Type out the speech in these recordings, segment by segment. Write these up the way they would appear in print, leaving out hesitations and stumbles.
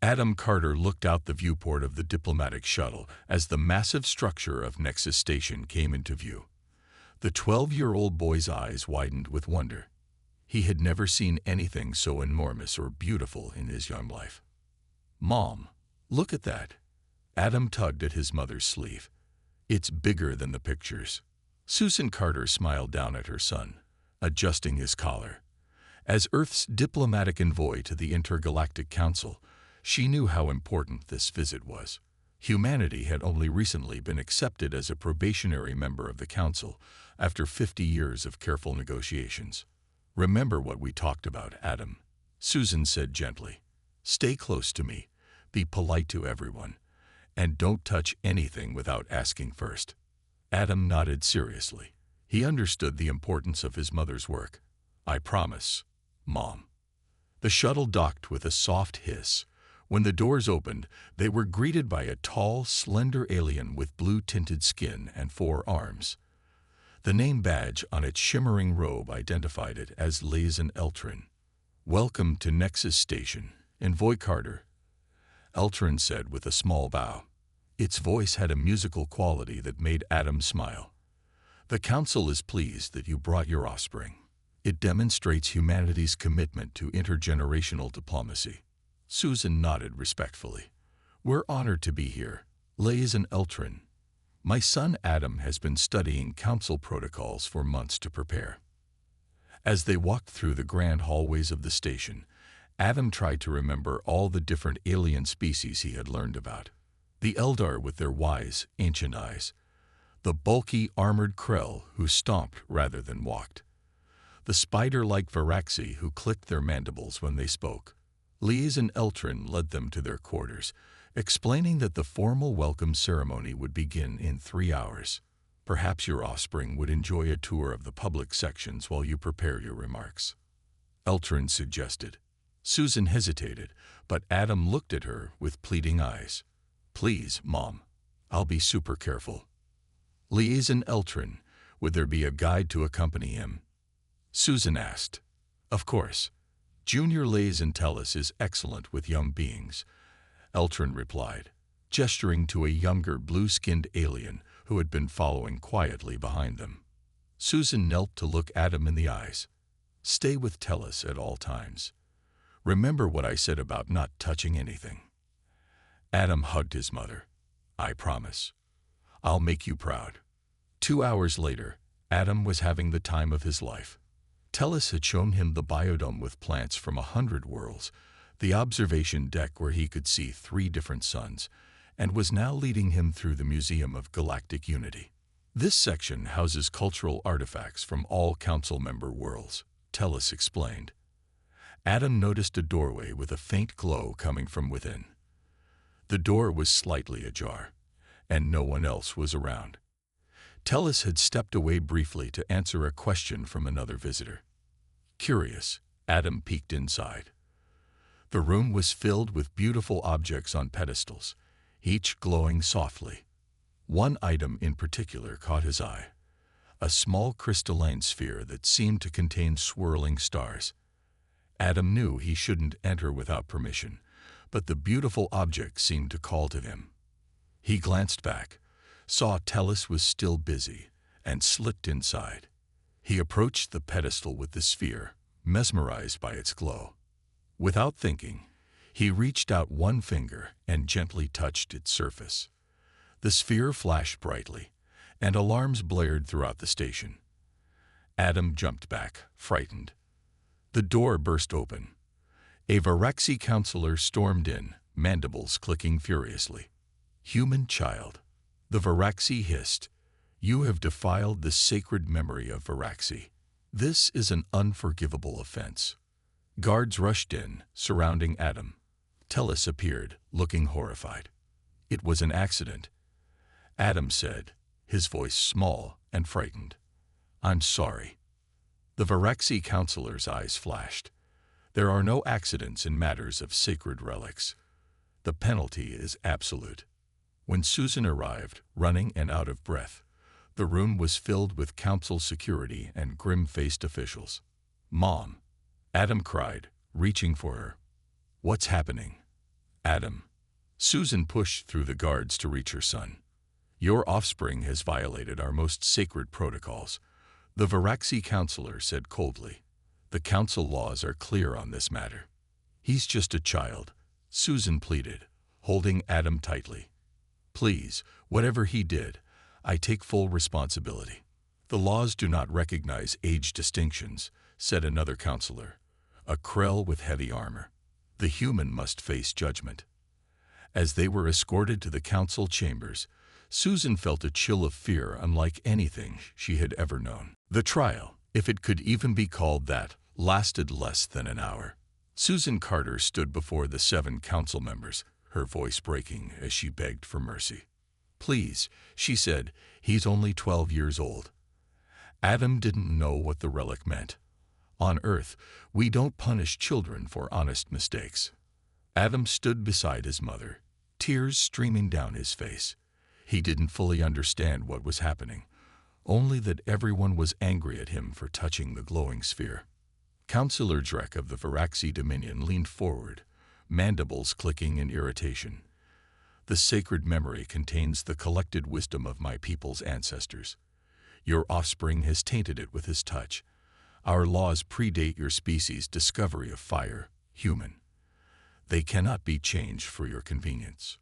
Adam Carter looked out the viewport of the diplomatic shuttle as the massive structure of Nexus Station came into view. The 12-year-old boy's eyes widened with wonder. He had never seen anything so enormous or beautiful in his young life. "Mom, look at that." Adam tugged at his mother's sleeve. "It's bigger than the pictures." Susan Carter smiled down at her son, adjusting his collar. As Earth's diplomatic envoy to the Intergalactic Council, she knew how important this visit was. Humanity had only recently been accepted as a probationary member of the Council after 50 years of careful negotiations. "Remember what we talked about, Adam," Susan said gently. "Stay close to me, be polite to everyone, and don't touch anything without asking first." Adam nodded seriously. He understood the importance of his mother's work. "I promise, Mom." The shuttle docked with a soft hiss. When the doors opened, they were greeted by a tall, slender alien with blue-tinted skin and 4 arms. The name badge on its shimmering robe identified it as Lazen Eltrin. "Welcome to Nexus Station, Envoy Carter," Eltrin said with a small bow. Its voice had a musical quality that made Adam smile. "The Council is pleased that you brought your offspring. It demonstrates humanity's commitment to intergenerational diplomacy." Susan nodded respectfully. "We're honored to be here, Lazen Eltrin. My son Adam has been studying Council protocols for months to prepare." As they walked through the grand hallways of the station, Adam tried to remember all the different alien species he had learned about. The Eldar with their wise, ancient eyes. The bulky, armored Krell who stomped rather than walked. The spider-like Varaxi who clicked their mandibles when they spoke. Lazen Eltrin led them to their quarters, explaining that the formal welcome ceremony would begin in 3 hours. "Perhaps your offspring would enjoy a tour of the public sections while you prepare your remarks," Eltrin suggested. Susan hesitated, but Adam looked at her with pleading eyes. "Please, Mom, I'll be super careful." "Lazen Eltrin, would there be a guide to accompany him?" Susan asked. "Of course. Junior Lazen Tellus is excellent with young beings," Eltrin replied, gesturing to a younger blue-skinned alien who had been following quietly behind them. Susan knelt to look Adam in the eyes. "Stay with Tellus at all times. Remember what I said about not touching anything." Adam hugged his mother. "I promise. I'll make you proud." 2 hours later, Adam was having the time of his life. Tellus had shown him the biodome with plants from 100 worlds, the observation deck where he could see 3 different suns, and was now leading him through the Museum of Galactic Unity. "This section houses cultural artifacts from all Council member worlds," Tellus explained. Adam noticed a doorway with a faint glow coming from within. The door was slightly ajar, and no one else was around. Tellus had stepped away briefly to answer a question from another visitor. Curious, Adam peeked inside. The room was filled with beautiful objects on pedestals, each glowing softly. One item in particular caught his eye, a small crystalline sphere that seemed to contain swirling stars. Adam knew he shouldn't enter without permission, but the beautiful object seemed to call to him. He glanced back, saw Tellus was still busy, and slipped inside. He approached the pedestal with the sphere, mesmerized by its glow. Without thinking, he reached out one finger and gently touched its surface. The sphere flashed brightly, and alarms blared throughout the station. Adam jumped back, frightened. The door burst open. A Varaxi counselor stormed in, mandibles clicking furiously. "Human child," the Varaxi hissed, "you have defiled the sacred memory of Varaxi. This is an unforgivable offense." Guards rushed in, surrounding Adam. Tellus appeared, looking horrified. "It was an accident," Adam said, his voice small and frightened. "I'm sorry." The Varaxi counselor's eyes flashed. "There are no accidents in matters of sacred relics. The penalty is absolute." When Susan arrived, running and out of breath, the room was filled with council security and grim-faced officials. "Mom," Adam cried, reaching for her. "What's happening?" Adam. Susan pushed through the guards to reach her son. Your offspring has violated our most sacred protocols, the Varaxi counselor said coldly. The council laws are clear on this matter. He's just a child, Susan pleaded, holding Adam tightly. Please, whatever he did, I take full responsibility. The laws do not recognize age distinctions, said another counselor, a Krell with heavy armor. The human must face judgment. As they were escorted to the council chambers, Susan felt a chill of fear unlike anything she had ever known. The trial, if it could even be called that, lasted less than an hour. Susan Carter stood before the 7 council members, her voice breaking as she begged for mercy. Please, she said, he's only 12 years old. Adam didn't know what the relic meant. On Earth, we don't punish children for honest mistakes. Adam stood beside his mother, tears streaming down his face. He didn't fully understand what was happening, only that everyone was angry at him for touching the glowing sphere. Councillor Drek of the Varaxi Dominion leaned forward, mandibles clicking in irritation. The sacred memory contains the collected wisdom of my people's ancestors. Your offspring has tainted it with his touch. Our laws predate your species' discovery of fire, human. They cannot be changed for your convenience.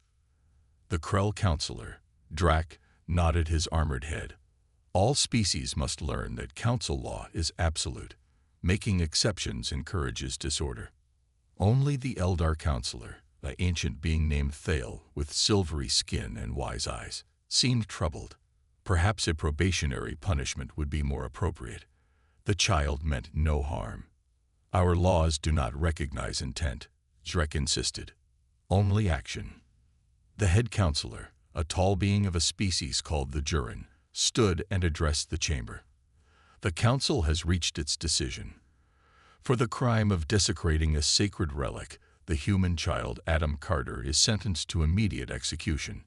The Krell counselor, Drak, nodded his armored head. All species must learn that council law is absolute. Making exceptions encourages disorder. Only the Eldar counselor, the ancient being named Thale, with silvery skin and wise eyes, seemed troubled. Perhaps a probationary punishment would be more appropriate. The child meant no harm. Our laws do not recognize intent, Drek insisted. Only action. The head counselor, a tall being of a species called the Jurin, stood and addressed the chamber. The council has reached its decision. For the crime of desecrating a sacred relic, the human child Adam Carter is sentenced to immediate execution.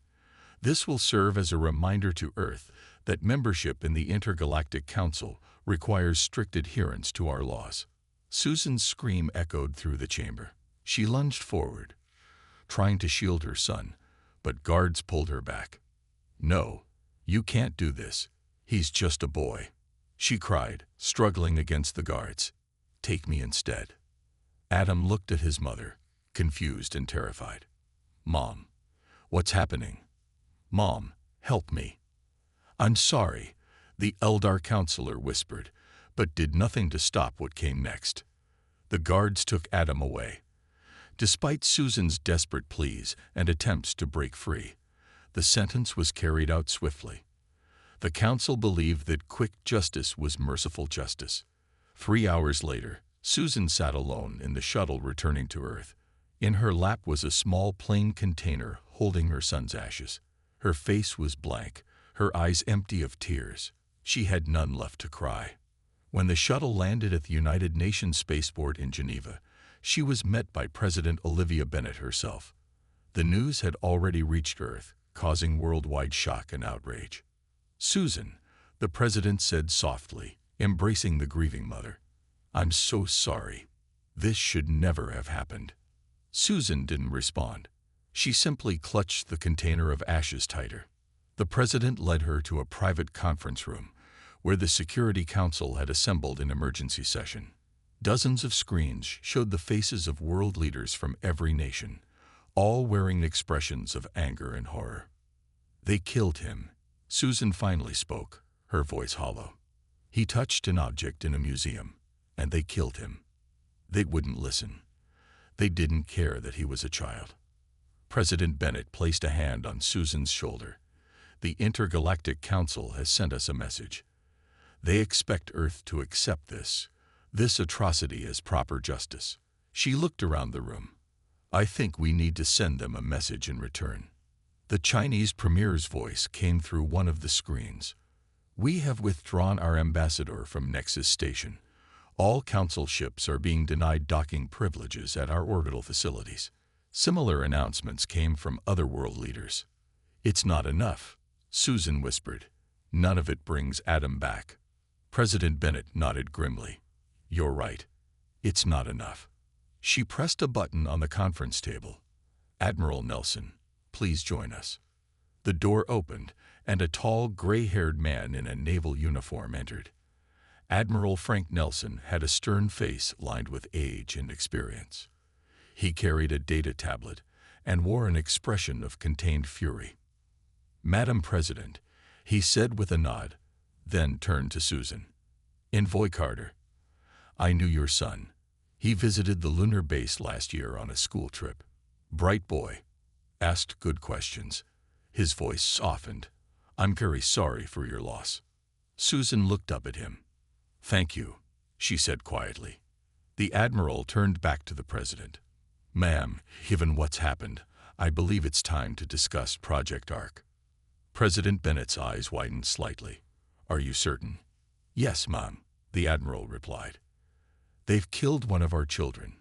This will serve as a reminder to Earth that membership in the Intergalactic Council requires strict adherence to our laws. Susan's scream echoed through the chamber. She lunged forward, trying to shield her son, but guards pulled her back. No, you can't do this. He's just a boy, she cried, struggling against the guards. Take me instead. Adam looked at his mother, confused and terrified. Mom, what's happening? Mom, help me. I'm sorry, the Eldar counselor whispered, but did nothing to stop what came next. The guards took Adam away. Despite Susan's desperate pleas and attempts to break free, the sentence was carried out swiftly. The council believed that quick justice was merciful justice. 3 hours later, Susan sat alone in the shuttle returning to Earth. In her lap was a small plain container holding her son's ashes. Her face was blank, her eyes empty of tears. She had none left to cry. When the shuttle landed at the United Nations spaceport in Geneva, she was met by President Olivia Bennett herself. The news had already reached Earth, causing worldwide shock and outrage. Susan, the president said softly, embracing the grieving mother. I'm so sorry. This should never have happened. Susan didn't respond. She simply clutched the container of ashes tighter. The president led her to a private conference room, where the Security Council had assembled in emergency session. Dozens of screens showed the faces of world leaders from every nation, all wearing expressions of anger and horror. They killed him. Susan finally spoke, her voice hollow. He touched an object in a museum, and they killed him. They wouldn't listen. They didn't care that he was a child. President Bennett placed a hand on Susan's shoulder. The Intergalactic Council has sent us a message. They expect Earth to accept this atrocity as proper justice. She looked around the room. I think we need to send them a message in return. The Chinese premier's voice came through one of the screens. We have withdrawn our ambassador from Nexus Station. All council ships are being denied docking privileges at our orbital facilities. Similar announcements came from other world leaders. It's not enough, Susan whispered. None of it brings Adam back. President Bennett nodded grimly. You're right. It's not enough. She pressed a button on the conference table. Admiral Nelson, please join us. The door opened, and a tall, gray-haired man in a naval uniform entered. Admiral Frank Nelson had a stern face lined with age and experience. He carried a data tablet and wore an expression of contained fury. "Madam President," he said with a nod, then turned to Susan. "Envoy Carter, I knew your son. He visited the lunar base last year on a school trip. Bright boy. Asked good questions." His voice softened. "I'm very sorry for your loss." Susan looked up at him. "Thank you," she said quietly. The Admiral turned back to the President. "Ma'am, given what's happened, I believe it's time to discuss Project Ark." President Bennett's eyes widened slightly. "Are you certain?" "Yes, Ma'am," the Admiral replied. "They've killed one of our children.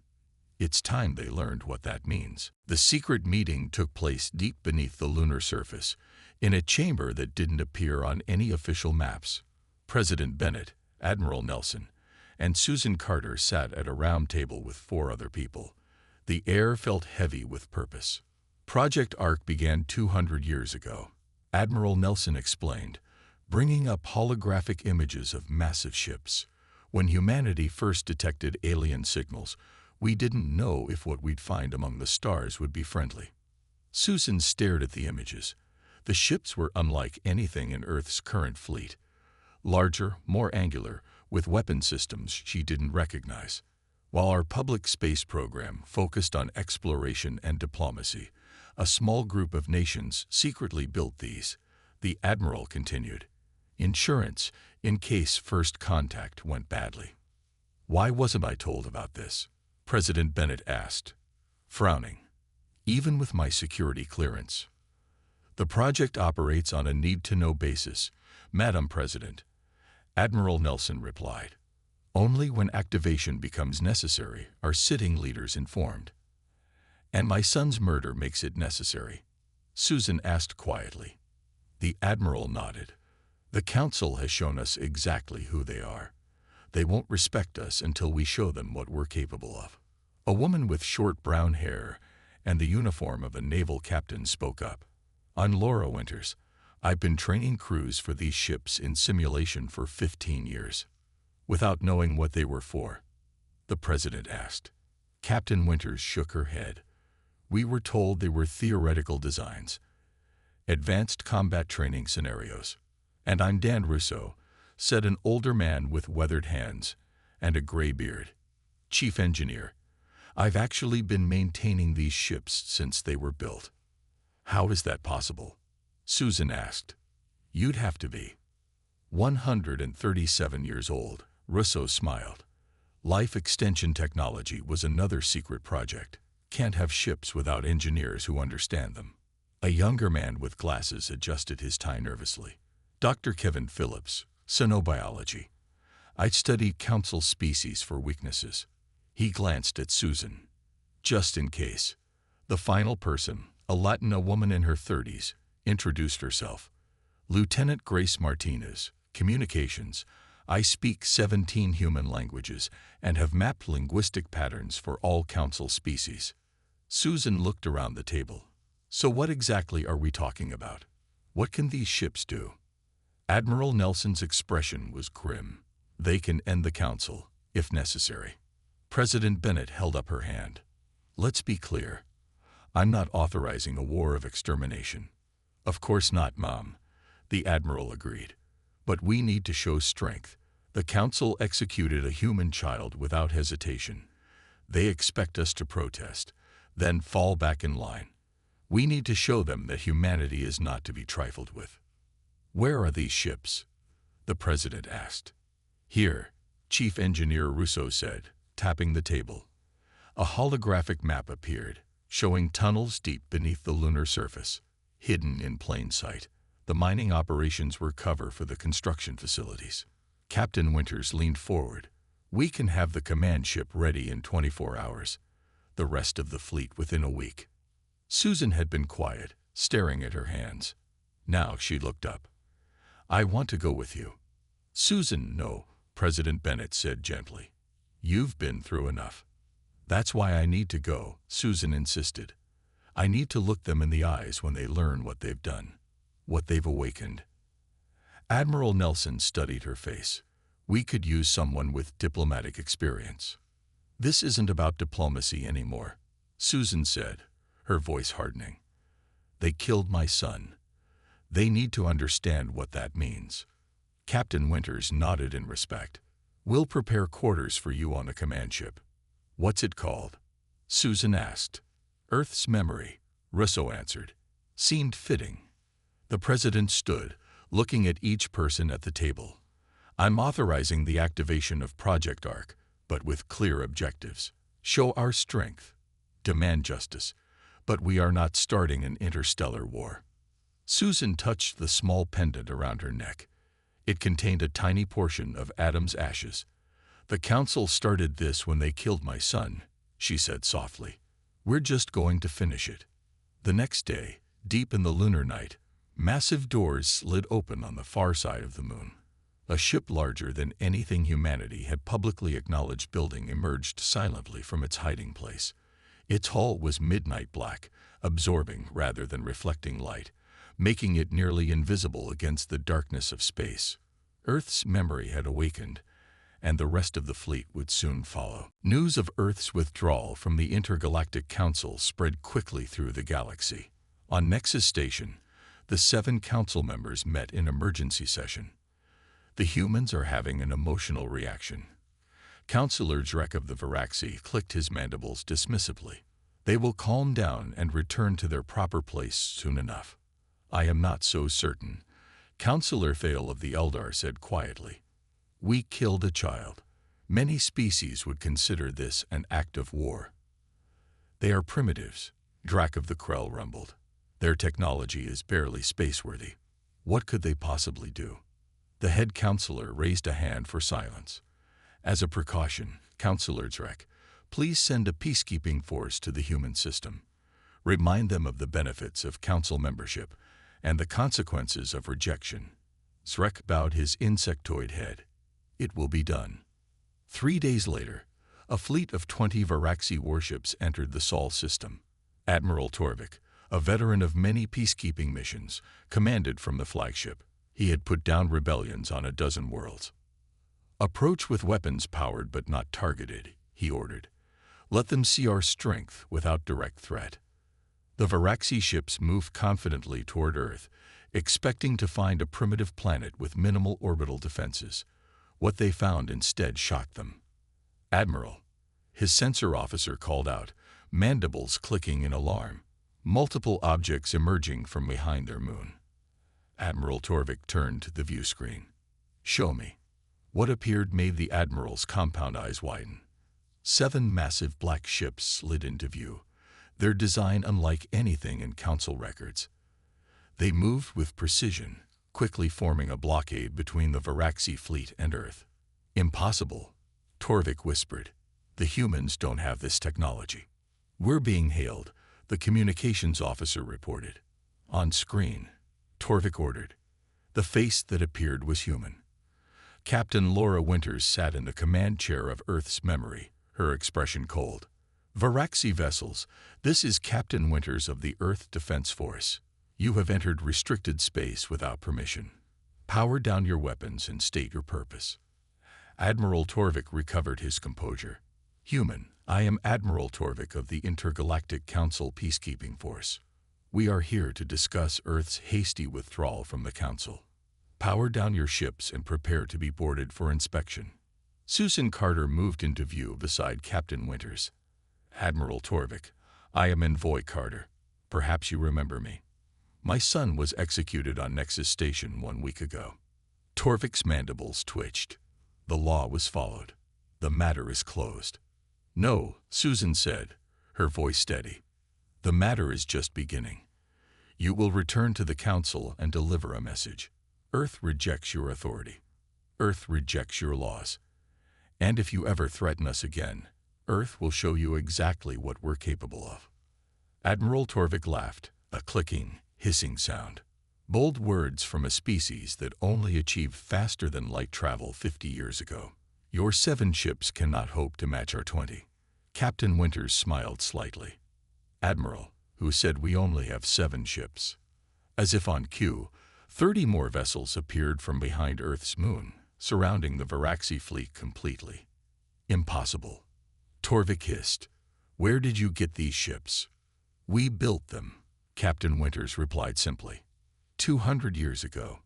It's time they learned what that means." The secret meeting took place deep beneath the lunar surface, in a chamber that didn't appear on any official maps. President Bennett, Admiral Nelson, and Susan Carter sat at a round table with 4 other people. The air felt heavy with purpose. Project Ark began 200 years ago. Admiral Nelson explained, bringing up holographic images of massive ships. When humanity first detected alien signals, we didn't know if what we'd find among the stars would be friendly. Susan stared at the images. The ships were unlike anything in Earth's current fleet. Larger, more angular, with weapon systems she didn't recognize. While our public space program focused on exploration and diplomacy, a small group of nations secretly built these. The Admiral continued. Insurance, in case first contact went badly. "Why wasn't I told about this?" President Bennett asked, frowning. "Even with my security clearance. The project operates on a need-to-know basis, Madam President," Admiral Nelson replied. "Only when activation becomes necessary are sitting leaders informed. And my son's murder makes it necessary," Susan asked quietly. The Admiral nodded. "The Council has shown us exactly who they are. They won't respect us until we show them what we're capable of." A woman with short brown hair and the uniform of a naval captain spoke up. "I'm Laura Winters. I've been training crews for these ships in simulation for 15 years. Without knowing what they were for?" the President asked. Captain Winters shook her head. "We were told they were theoretical designs, advanced combat training scenarios." "And I'm Dan Russo," said an older man with weathered hands and a gray beard. "Chief engineer. I've actually been maintaining these ships since they were built." "How is that possible?" Susan asked. "You'd have to be 137 years old," Russo smiled. "Life extension technology was another secret project. Can't have ships without engineers who understand them." A younger man with glasses adjusted his tie nervously. "Dr. Kevin Phillips, Cenobiology. I studied council species for weaknesses." He glanced at Susan. "Just in case." The final person, a Latina woman in her 30s, introduced herself. "Lieutenant Grace Martinez, Communications. I speak 17 human languages and have mapped linguistic patterns for all council species." Susan looked around the table. "So what exactly are we talking about? What can these ships do?" Admiral Nelson's expression was grim. "They can end the council, if necessary." President Bennett held up her hand. "Let's be clear. I'm not authorizing a war of extermination." "Of course not, Mom," the Admiral agreed. "But we need to show strength. The Council executed a human child without hesitation. They expect us to protest, then fall back in line. We need to show them that humanity is not to be trifled with." "Where are these ships?" the President asked. "Here," Chief Engineer Russo said, tapping the table. A holographic map appeared, showing tunnels deep beneath the lunar surface, hidden in plain sight. The mining operations were cover for the construction facilities. Captain Winters leaned forward. "We can have the command ship ready in 24 hours. The rest of the fleet within a week." Susan had been quiet, staring at her hands. Now she looked up. "I want to go with you." "Susan, no," President Bennett said gently. "You've been through enough." "That's why I need to go," Susan insisted. I need to look them in the eyes when they learn what they've done, what they've awakened. Admiral Nelson studied her face. We could use someone with diplomatic experience. This isn't about diplomacy anymore, Susan said, her voice hardening. They killed my son. They need to understand what that means. Captain Winters nodded in respect. We'll prepare quarters for you on a command ship. What's it called? Susan asked. Earth's Memory, Russo answered. Seemed fitting. The president stood, looking at each person at the table. I'm authorizing the activation of Project Arc, but with clear objectives. Show our strength. Demand justice. But we are not starting an interstellar war. Susan touched the small pendant around her neck. It contained a tiny portion of Adam's ashes. The council started this when they killed my son, she said softly. We're just going to finish it. The next day, deep in the lunar night, massive doors slid open on the far side of the moon. A ship larger than anything humanity had publicly acknowledged building emerged silently from its hiding place. Its hull was midnight black, absorbing rather than reflecting light, making it nearly invisible against the darkness of space. Earth's memory had awakened, and the rest of the fleet would soon follow. News of Earth's withdrawal from the Intergalactic Council spread quickly through the galaxy. On Nexus Station, the 7 council members met in emergency session. The humans are having an emotional reaction. Councillor Drek of the Varaxi clicked his mandibles dismissively. They will calm down and return to their proper place soon enough. I am not so certain, Councillor Thale of the Eldar said quietly. We killed a child. Many species would consider this an act of war. They are primitives, Drak of the Krell rumbled. Their technology is barely spaceworthy. What could they possibly do? The head councillor raised a hand for silence. As a precaution, Councillor Drek, please send a peacekeeping force to the human system. Remind them of the benefits of council membership and the consequences of rejection. Zrek bowed his insectoid head. It will be done. 3 days later, a fleet of 20 Varaxi warships entered the Sol system. Admiral Torvik, a veteran of many peacekeeping missions, commanded from the flagship. He had put down rebellions on a dozen worlds. Approach with weapons powered but not targeted, he ordered. Let them see our strength without direct threat. The Varaxi ships moved confidently toward Earth, expecting to find a primitive planet with minimal orbital defenses. What they found instead shocked them. Admiral, his sensor officer called out, mandibles clicking in alarm, multiple objects emerging from behind their moon. Admiral Torvik turned to the view screen. Show me. What appeared made the Admiral's compound eyes widen. 7 massive black ships slid into view, their design unlike anything in Council records. They moved with precision, quickly forming a blockade between the Varaxi fleet and Earth. Impossible, Torvik whispered. The humans don't have this technology. We're being hailed, the communications officer reported. On screen, Torvik ordered. The face that appeared was human. Captain Laura Winters sat in the command chair of Earth's Memory, her expression cold. Varaxi vessels, this is Captain Winters of the Earth Defense Force. You have entered restricted space without permission. Power down your weapons and state your purpose. Admiral Torvik recovered his composure. Human, I am Admiral Torvik of the Intergalactic Council Peacekeeping Force. We are here to discuss Earth's hasty withdrawal from the Council. Power down your ships and prepare to be boarded for inspection. Susan Carter moved into view beside Captain Winters. Admiral Torvik, I am Envoy Carter. Perhaps you remember me. My son was executed on Nexus Station 1 week ago. Torvik's mandibles twitched. The law was followed. The matter is closed. No, Susan said, her voice steady. The matter is just beginning. You will return to the Council and deliver a message. Earth rejects your authority. Earth rejects your laws. And if you ever threaten us again, Earth will show you exactly what we're capable of. Admiral Torvik laughed, a clicking, hissing sound. Bold words from a species that only achieved faster than light travel 50 years ago. Your 7 ships cannot hope to match our 20. Captain Winters smiled slightly. Admiral, who said we only have 7 ships. As if on cue, 30 more vessels appeared from behind Earth's moon, surrounding the Varaxi fleet completely. Impossible. Torvik hissed. Where did you get these ships? We built them, Captain Winters replied simply. 200 years ago,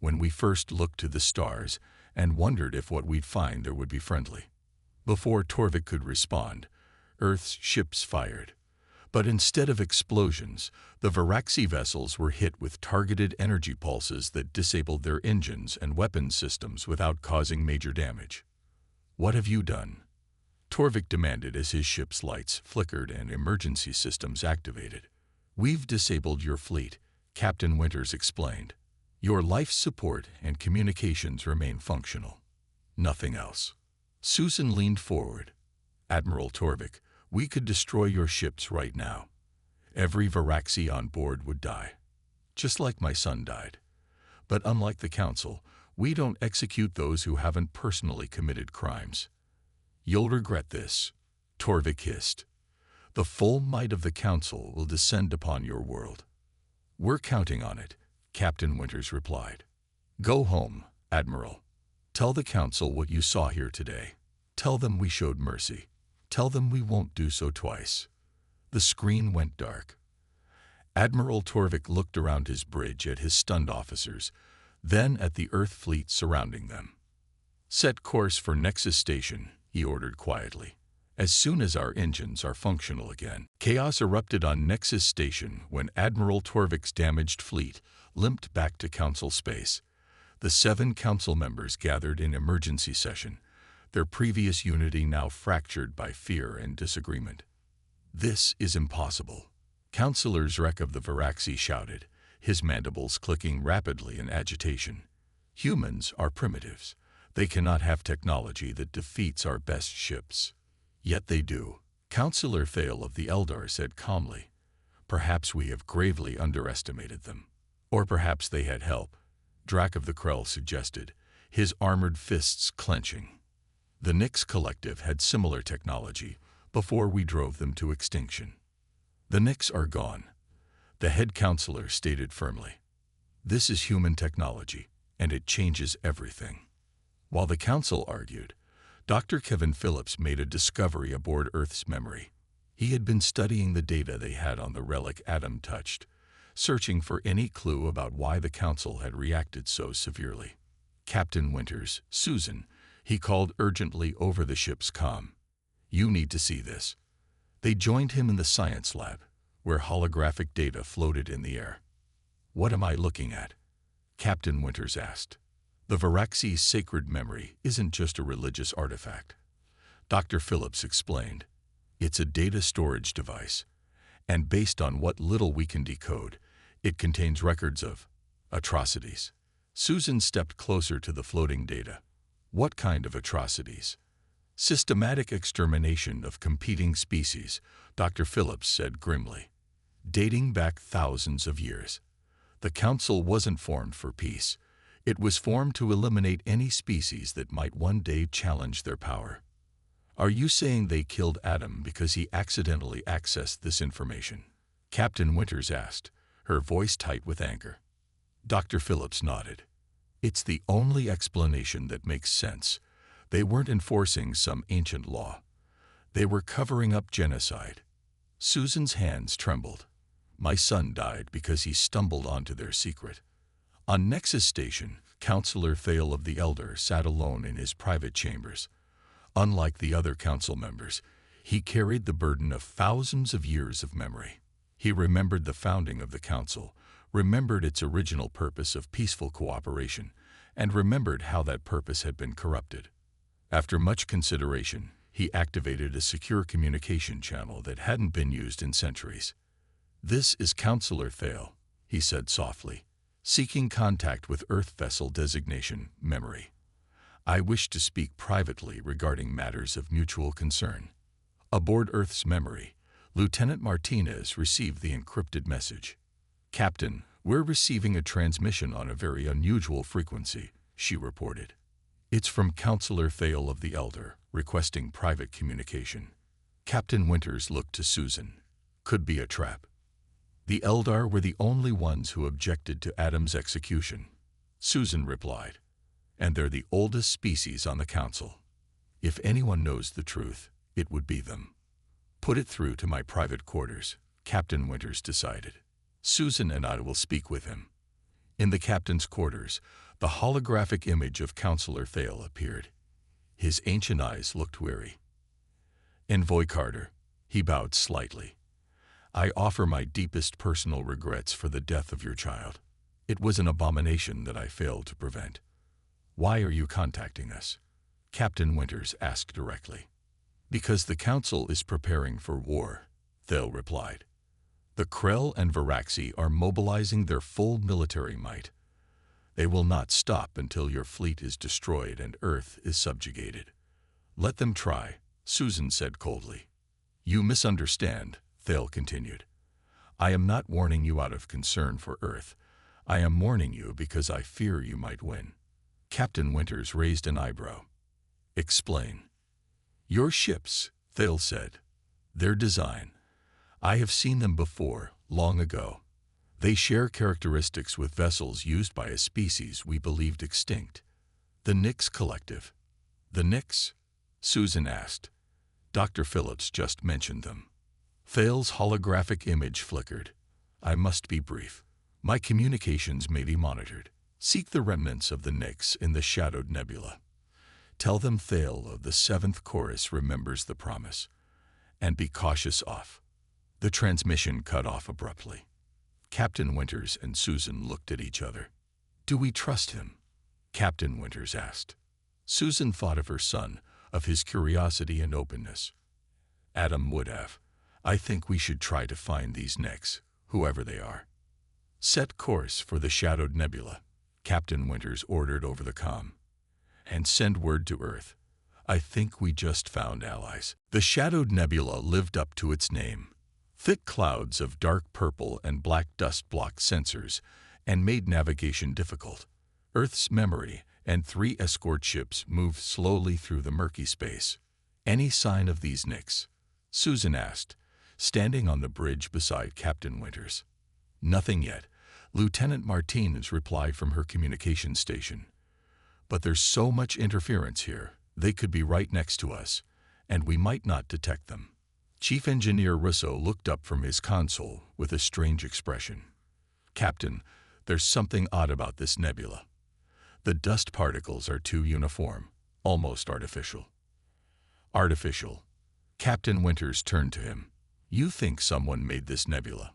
when we first looked to the stars and wondered if what we'd find there would be friendly. Before Torvik could respond, Earth's ships fired. But instead of explosions, the Varaxi vessels were hit with targeted energy pulses that disabled their engines and weapons systems without causing major damage. What have you done? Torvik demanded as his ship's lights flickered and emergency systems activated. We've disabled your fleet, Captain Winters explained. Your life support and communications remain functional. Nothing else. Susan leaned forward. Admiral Torvik, we could destroy your ships right now. Every Varaxi on board would die. Just like my son died. But unlike the Council, we don't execute those who haven't personally committed crimes. You'll regret this, Torvik hissed. The full might of the Council will descend upon your world. We're counting on it, Captain Winters replied. Go home, Admiral. Tell the Council what you saw here today. Tell them we showed mercy. Tell them we won't do so twice. The screen went dark. Admiral Torvik looked around his bridge at his stunned officers, then at the Earth fleet surrounding them. Set course for Nexus Station, he ordered quietly. As soon as our engines are functional again. Chaos erupted on Nexus Station when Admiral Torvik's damaged fleet limped back to Council space. The 7 Council members gathered in emergency session, their previous unity now fractured by fear and disagreement. This is impossible, Councillor Zrek of the Varaxi shouted, his mandibles clicking rapidly in agitation. Humans are primitives. They cannot have technology that defeats our best ships. Yet they do, Councillor Thale of the Eldar said calmly. Perhaps we have gravely underestimated them. Or perhaps they had help, Drak of the Krell suggested, his armored fists clenching. The Nyx Collective had similar technology before we drove them to extinction. The Nyx are gone, the head counselor stated firmly. This is human technology, and it changes everything. While the council argued, Dr. Kevin Phillips made a discovery aboard Earth's memory. He had been studying the data they had on the relic Adam touched, searching for any clue about why the council had reacted so severely. Captain Winters, Susan, he called urgently over the ship's comm. You need to see this. They joined him in the science lab, where holographic data floated in the air. What am I looking at? Captain Winters asked. The Varaxi's sacred memory isn't just a religious artifact. Dr. Phillips explained. It's a data storage device, and based on what little we can decode, it contains records of atrocities. Susan stepped closer to the floating data. What kind of atrocities? Systematic extermination of competing species, Dr. Phillips said grimly. Dating back thousands of years. The Council wasn't formed for peace. It was formed to eliminate any species that might one day challenge their power. Are you saying they killed Adam because he accidentally accessed this information? Captain Winters asked, her voice tight with anger. Dr. Phillips nodded. It's the only explanation that makes sense. They weren't enforcing some ancient law. They were covering up genocide. Susan's hands trembled. My son died because he stumbled onto their secret. On Nexus Station, Councillor Thale of the Elder sat alone in his private chambers. Unlike the other council members, he carried the burden of thousands of years of memory. He remembered the founding of the council, remembered its original purpose of peaceful cooperation, and remembered how that purpose had been corrupted. After much consideration, he activated a secure communication channel that hadn't been used in centuries. This is Councillor Thale, he said softly, seeking contact with Earth Vessel Designation Memory. I wish to speak privately regarding matters of mutual concern. Aboard Earth's memory, Lieutenant Martinez received the encrypted message. Captain, we're receiving a transmission on a very unusual frequency, she reported. It's from Councillor Thale of the Elder, requesting private communication. Captain Winters looked to Susan. Could be a trap. The Eldar were the only ones who objected to Adam's execution, Susan replied, and they're the oldest species on the council. If anyone knows the truth, it would be them. Put it through to my private quarters, Captain Winters decided. Susan and I will speak with him. In the captain's quarters, the holographic image of Counselor Thale appeared. His ancient eyes looked weary. Envoy Carter, he bowed slightly. I offer my deepest personal regrets for the death of your child. It was an abomination that I failed to prevent. Why are you contacting us? Captain Winters asked directly. Because the Council is preparing for war, Thale replied. The Krell and Varaxi are mobilizing their full military might. They will not stop until your fleet is destroyed and Earth is subjugated. Let them try, Susan said coldly. You misunderstand, Thale continued. I am not warning you out of concern for Earth. I am warning you because I fear you might win. Captain Winters raised an eyebrow. Explain. Your ships, Thale said. Their design. I have seen them before, long ago. They share characteristics with vessels used by a species we believed extinct. The Nyx Collective. The Nyx? Susan asked. Dr. Phillips just mentioned them. Thale's holographic image flickered. I must be brief. My communications may be monitored. Seek the remnants of the Nyx in the Shadowed Nebula. Tell them Thale of the 7th Chorus remembers the promise. And be cautious off. The transmission cut off abruptly. Captain Winters and Susan looked at each other. Do we trust him? Captain Winters asked. Susan thought of her son, of his curiosity and openness. Adam would have. I think we should try to find these Nyx, whoever they are. Set course for the Shadowed Nebula, Captain Winters ordered over the comm. And send word to Earth. I think we just found allies. The Shadowed Nebula lived up to its name. Thick clouds of dark purple and black dust blocked sensors and made navigation difficult. Earth's memory and 3 escort ships moved slowly through the murky space. Any sign of these Nyx? Susan asked, standing on the bridge beside Captain Winters. Nothing yet. Lieutenant Martinez replied from her communication station. But there's so much interference here, they could be right next to us, and we might not detect them. Chief Engineer Russo looked up from his console with a strange expression. Captain, there's something odd about this nebula. The dust particles are too uniform, almost artificial. Artificial. Captain Winters turned to him. You think someone made this nebula?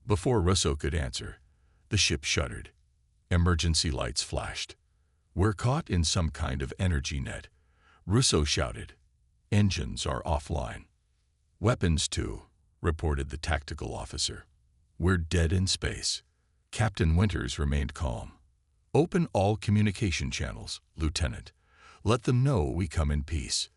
Before Russo could answer, the ship shuddered. Emergency lights flashed. We're caught in some kind of energy net. Russo shouted. Engines are offline. Weapons too, reported the tactical officer. We're dead in space. Captain Winters remained calm. Open all communication channels, Lieutenant. Let them know we come in peace.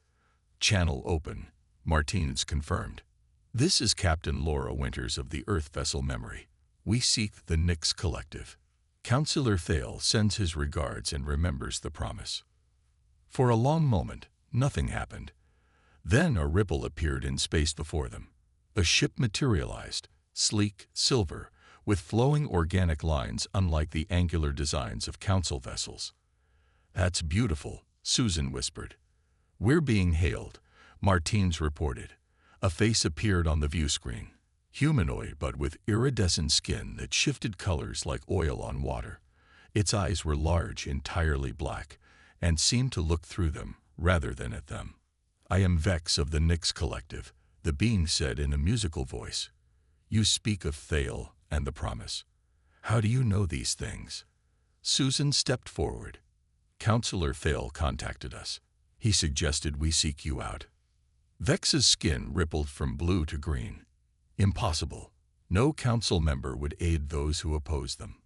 Channel open, Martinez confirmed. This is Captain Laura Winters of the Earth Vessel Memory. We seek the Nyx Collective. Counselor Thale sends his regards and remembers the promise. For a long moment, nothing happened. Then a ripple appeared in space before them. A ship materialized, sleek, silver, with flowing organic lines unlike the angular designs of council vessels. That's beautiful, Susan whispered. We're being hailed, Martinez reported. A face appeared on the view screen. Humanoid but with iridescent skin that shifted colors like oil on water. Its eyes were large, entirely black, and seemed to look through them rather than at them. I am Vex of the Nyx Collective, the being said in a musical voice. You speak of Thale and the promise. How do you know these things? Susan stepped forward. Counselor Thale contacted us. He suggested we seek you out. Vex's skin rippled from blue to green. Impossible. No council member would aid those who oppose them.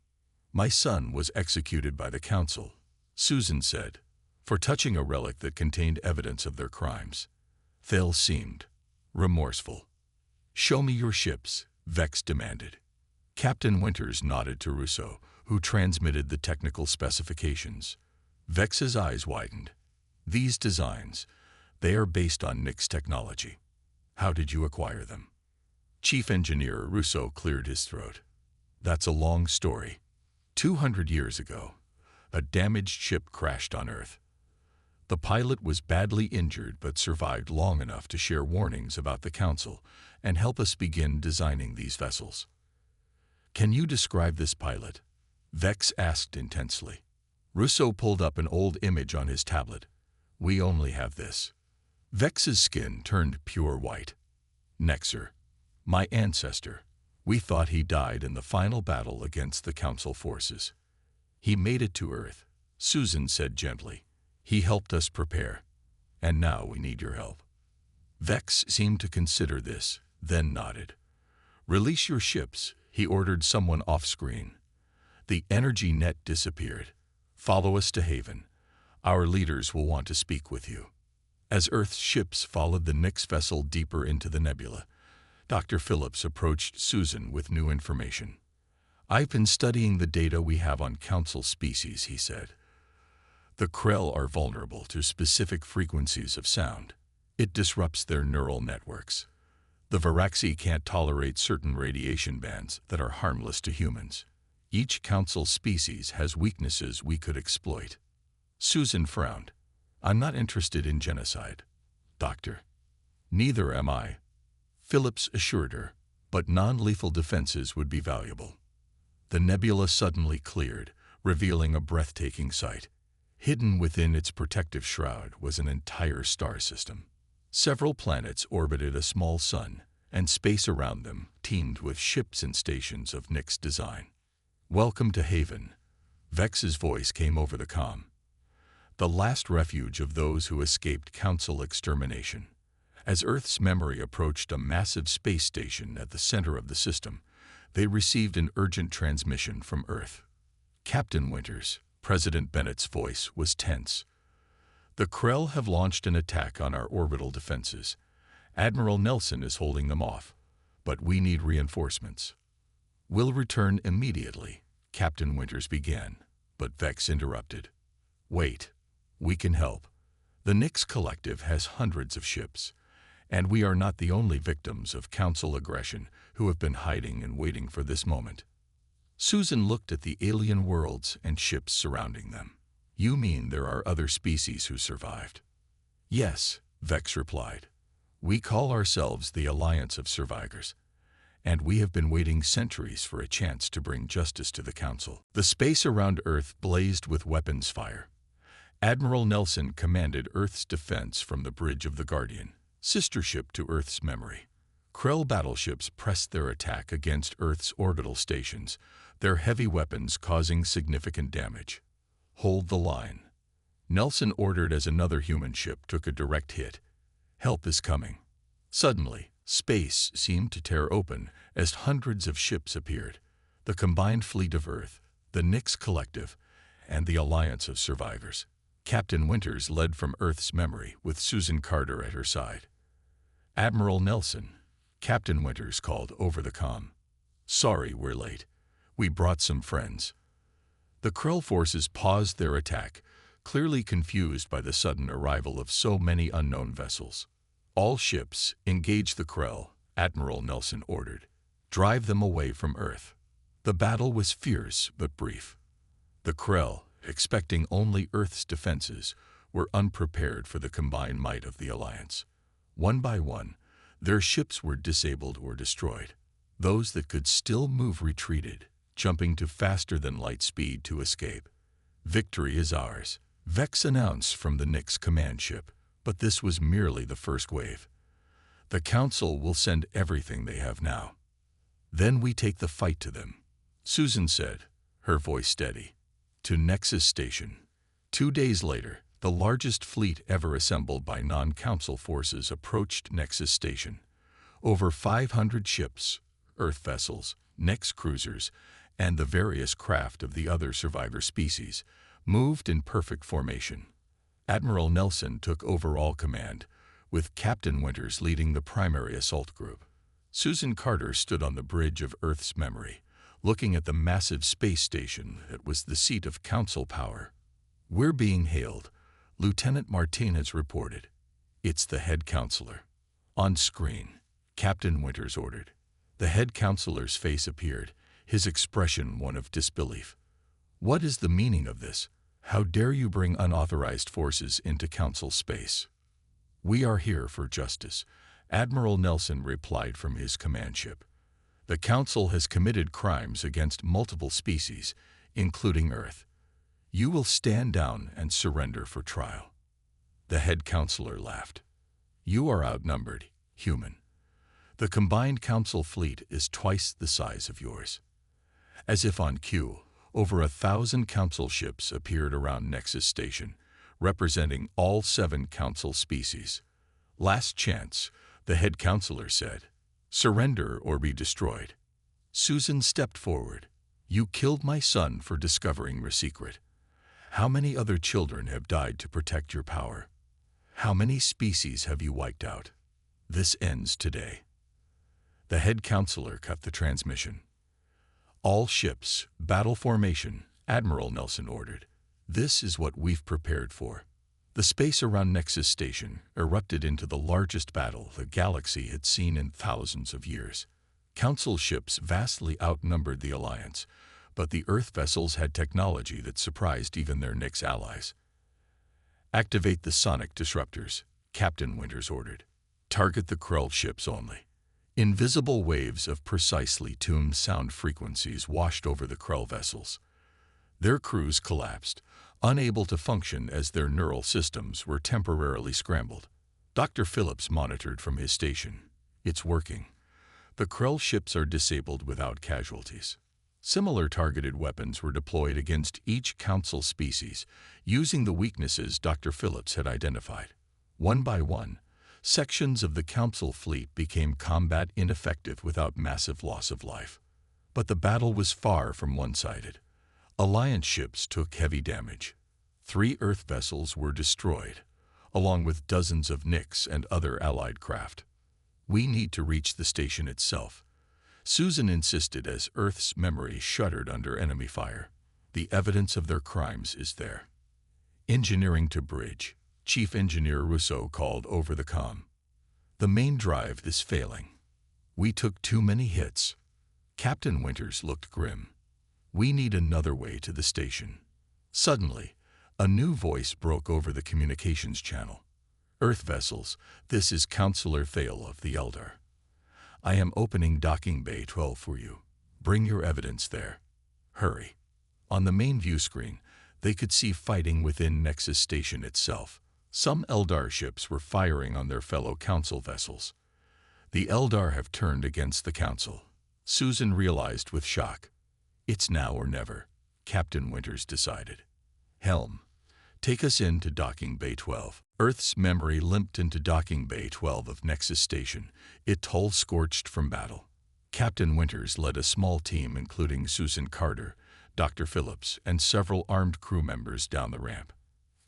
My son was executed by the council, Susan said, for touching a relic that contained evidence of their crimes. Thale seemed remorseful. Show me your ships, Vex demanded. Captain Winters nodded to Russo, who transmitted the technical specifications. Vex's eyes widened. These designs, they are based on Nyx technology. How did you acquire them? Chief Engineer Russo cleared his throat. That's a long story. 200 years ago, a damaged ship crashed on Earth. The pilot was badly injured but survived long enough to share warnings about the Council and help us begin designing these vessels. Can you describe this pilot? Vex asked intensely. Russo pulled up an old image on his tablet. We only have this. Vex's skin turned pure white. Nexer, my ancestor. We thought he died in the final battle against the Council forces. He made it to Earth, Susan said gently. He helped us prepare, and now we need your help. Vex seemed to consider this, then nodded. Release your ships, he ordered someone off-screen. The energy net disappeared. Follow us to Haven. Our leaders will want to speak with you. As Earth's ships followed the Nyx vessel deeper into the nebula, Dr. Phillips approached Susan with new information. I've been studying the data we have on Council species, he said. The Krell are vulnerable to specific frequencies of sound. It disrupts their neural networks. The Varaxi can't tolerate certain radiation bands that are harmless to humans. Each Council species has weaknesses we could exploit. Susan frowned. I'm not interested in genocide, Doctor. Neither am I, Phillips assured her, but non-lethal defenses would be valuable. The nebula suddenly cleared, revealing a breathtaking sight. Hidden within its protective shroud was an entire star system. Several planets orbited a small sun, and space around them teemed with ships and stations of Nyx design. Welcome to Haven. Vex's voice came over the comm. The last refuge of those who escaped Council extermination. As Earth's memory approached a massive space station at the center of the system, they received an urgent transmission from Earth. Captain Winters, President Bennett's voice was tense. The Krell have launched an attack on our orbital defenses. Admiral Nelson is holding them off, but we need reinforcements. We'll return immediately, Captain Winters began, but Vex interrupted. Wait, we can help. The Nyx Collective has hundreds of ships, and we are not the only victims of Council aggression who have been hiding and waiting for this moment. Susan looked at the alien worlds and ships surrounding them. You mean there are other species who survived? Yes, Vex replied. We call ourselves the Alliance of Survivors, and we have been waiting centuries for a chance to bring justice to the Council. The space around Earth blazed with weapons fire. Admiral Nelson commanded Earth's defense from the bridge of the Guardian, sister ship to Earth's memory. Krell battleships pressed their attack against Earth's orbital stations, their heavy weapons causing significant damage. Hold the line. Nelson ordered as another human ship took a direct hit. Help is coming. Suddenly, space seemed to tear open as hundreds of ships appeared. The combined fleet of Earth, the Nyx Collective, and the Alliance of Survivors. Captain Winters led from Earth's memory with Susan Carter at her side. Admiral Nelson, Captain Winters called over the comm. Sorry we're late. We brought some friends. The Krell forces paused their attack, clearly confused by the sudden arrival of so many unknown vessels. All ships, engage the Krell, Admiral Nelson ordered. Drive them away from Earth. The battle was fierce but brief. The Krell, expecting only Earth's defenses, were unprepared for the combined might of the Alliance. One by one, their ships were disabled or destroyed. Those that could still move retreated, jumping to faster-than-light speed to escape. Victory is ours, Vex announced from the Nyx command ship, but this was merely the first wave. The Council will send everything they have now. Then we take the fight to them, Susan said, her voice steady. To Nexus Station. 2 days later, the largest fleet ever assembled by non-Council forces approached Nexus Station. Over 500 ships, Earth vessels, Nyx cruisers, and the various craft of the other survivor species moved in perfect formation. Admiral Nelson took overall command, with Captain Winters leading the primary assault group. Susan Carter stood on the bridge of Earth's memory, looking at the massive space station that was the seat of Council power. We're being hailed, Lieutenant Martinez reported. It's the head counselor. On screen, Captain Winters ordered. The head counselor's face appeared, his expression one of disbelief. What is the meaning of this? How dare you bring unauthorized forces into council space? We are here for justice, Admiral Nelson replied from his command ship. The council has committed crimes against multiple species, including Earth. You will stand down and surrender for trial. The head counselor laughed. You are outnumbered, human. The combined council fleet is twice the size of yours. As if on cue, over 1,000 council ships appeared around Nexus Station, representing all 7 council species. Last chance, the head counselor said. Surrender or be destroyed. Susan stepped forward. You killed my son for discovering your secret. How many other children have died to protect your power? How many species have you wiped out? This ends today. The head counselor cut the transmission. All ships, battle formation, Admiral Nelson ordered. This is what we've prepared for. The space around Nexus Station erupted into the largest battle the galaxy had seen in thousands of years. Council ships vastly outnumbered the Alliance, but the Earth vessels had technology that surprised even their Nyx allies. Activate the sonic disruptors, Captain Winters ordered. Target the Krell ships only. Invisible waves of precisely tuned sound frequencies washed over the Krell vessels. Their crews collapsed, unable to function as their neural systems were temporarily scrambled. Dr. Phillips monitored from his station. It's working. The Krell ships are disabled without casualties. Similar targeted weapons were deployed against each council species, using the weaknesses Dr. Phillips had identified. One by one, sections of the council fleet became combat ineffective without massive loss of life. But the battle was far from one-sided. Alliance ships took heavy damage. 3 Earth vessels were destroyed, along with dozens of Nyx and other allied craft. We need to reach the station itself, Susan insisted as Earth's memory shuddered under enemy fire. The evidence of their crimes is there. Engineering to bridge, Chief Engineer Rousseau called over the comm. The main drive is failing. We took too many hits. Captain Winters looked grim. We need another way to the station. Suddenly, a new voice broke over the communications channel. Earth vessels, this is Counselor Thale of the Eldar. I am opening Docking Bay 12 for you. Bring your evidence there. Hurry. On the main view screen, they could see fighting within Nexus Station itself. Some Eldar ships were firing on their fellow Council vessels. The Eldar have turned against the Council. Susan realized with shock. It's now or never, Captain Winters decided. Helm, take us in to Docking Bay 12. Earth's memory limped into Docking Bay 12 of Nexus Station, its hull scorched from battle. Captain Winters led a small team including Susan Carter, Dr. Phillips, and several armed crew members down the ramp.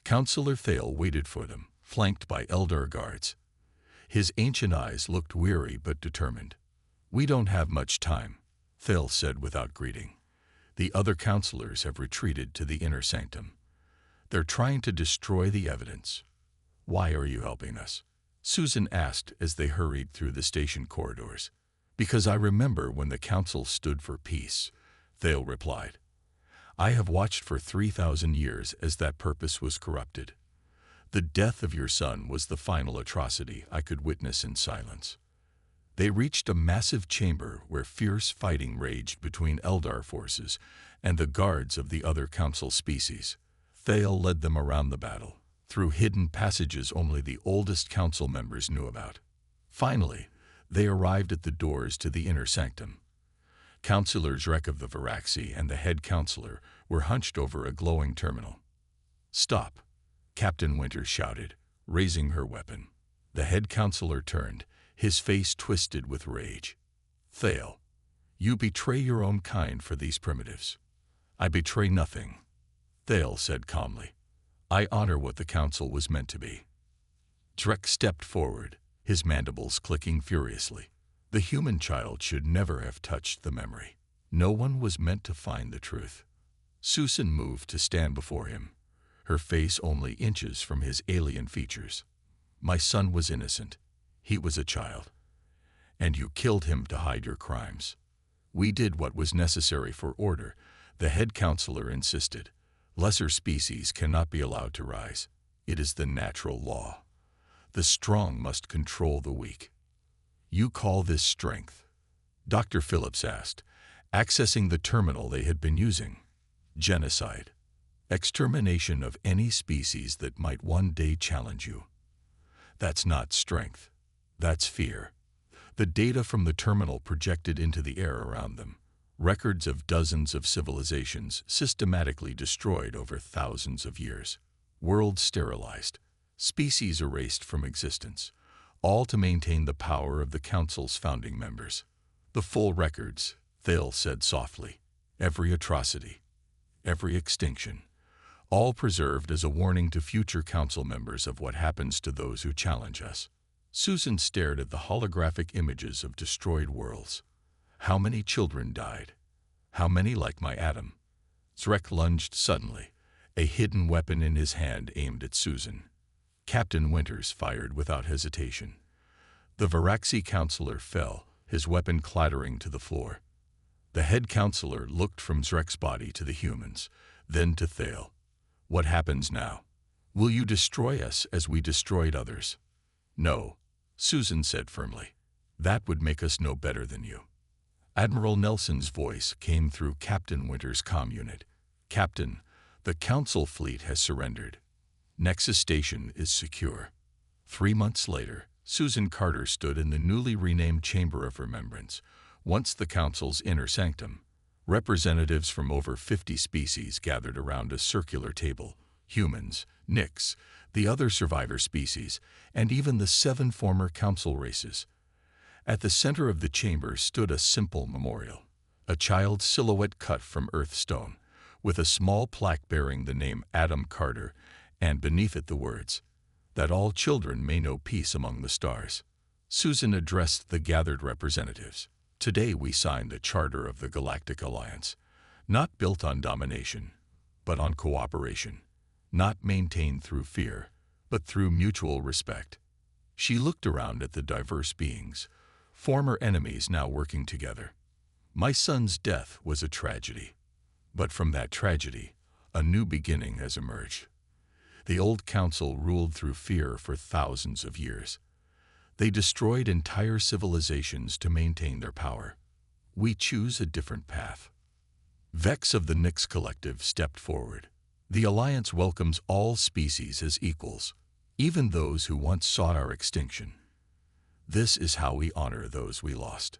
Counselor Thale waited for them, flanked by Eldar guards. His ancient eyes looked weary but determined. We don't have much time, Thale said without greeting. The other counselors have retreated to the inner sanctum. They're trying to destroy the evidence. Why are you helping us? Susan asked as they hurried through the station corridors. Because I remember when the council stood for peace, Thale replied. I have watched for 3,000 years as that purpose was corrupted. The death of your son was the final atrocity I could witness in silence. They reached a massive chamber where fierce fighting raged between Eldar forces and the guards of the other council species. Thale led them around the battle, through hidden passages only the oldest council members knew about. Finally, they arrived at the doors to the inner sanctum. Counselor Drek of the Varaxi and the head counselor were hunched over a glowing terminal. Stop, Captain Winters shouted, raising her weapon. The head counselor turned, his face twisted with rage. Thale, you betray your own kind for these primitives. I betray nothing, Thale said calmly. I honor what the council was meant to be. Drek stepped forward, his mandibles clicking furiously. The human child should never have touched the memory. No one was meant to find the truth. Susan moved to stand before him, her face only inches from his alien features. My son was innocent. He was a child. and you killed him to hide your crimes. We did what was necessary for order, the head counselor insisted. Lesser species cannot be allowed to rise. It is the natural law. The strong must control the weak. You call this strength? Dr. Phillips asked, accessing the terminal they had been using. Genocide. Extermination of any species that might one day challenge you. That's not strength. That's fear. The data from the terminal projected into the air around them. Records of dozens of civilizations systematically destroyed over thousands of years. Worlds sterilized. Species erased from existence. All to maintain the power of the Council's founding members. The full records, Thale said softly. Every atrocity. Every extinction. All preserved as a warning to future Council members of what happens to those who challenge us. Susan stared at the holographic images of destroyed worlds. How many children died? How many like my Adam? Zrek lunged suddenly, a hidden weapon in his hand aimed at Susan. Captain Winters fired without hesitation. The Varaxi counselor fell, his weapon clattering to the floor. The head counselor looked from Zrek's body to the humans, then to Thale. What happens now? Will you destroy us as we destroyed others? No, Susan said firmly. That would make us no better than you. Admiral Nelson's voice came through Captain Winters' comm unit. Captain, the Council fleet has surrendered. Nexus Station is secure. 3 months later, Susan Carter stood in the newly renamed Chamber of Remembrance, once the Council's inner sanctum. Representatives from over 50 species gathered around a circular table. Humans, Nyx, the other survivor species, and even the 7 former Council races. At the center of the chamber stood a simple memorial, a child's silhouette cut from Earth stone, with a small plaque bearing the name Adam Carter, and beneath it the words, "That all children may know peace among the stars." Susan addressed the gathered representatives. Today we signed the Charter of the Galactic Alliance, not built on domination, but on cooperation, not maintained through fear, but through mutual respect. She looked around at the diverse beings, former enemies now working together. My son's death was a tragedy, but from that tragedy, a new beginning has emerged. The old council ruled through fear for thousands of years. They destroyed entire civilizations to maintain their power. We choose a different path. Vex of the Nyx Collective stepped forward. The Alliance welcomes all species as equals, even those who once sought our extinction. This is how we honor those we lost.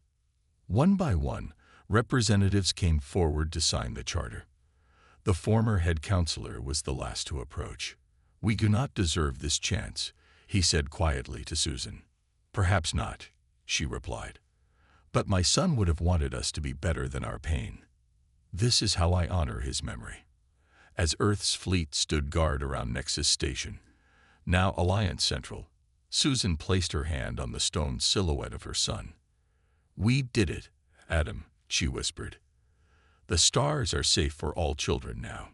One by one, representatives came forward to sign the charter. The former head counselor was the last to approach. "We do not deserve this chance," he said quietly to Susan. "Perhaps not," she replied. "But my son would have wanted us to be better than our pain. This is how I honor his memory." As Earth's fleet stood guard around Nexus Station, now Alliance Central, Susan placed her hand on the stone silhouette of her son. "We did it, Adam," she whispered. "The stars are safe for all children now."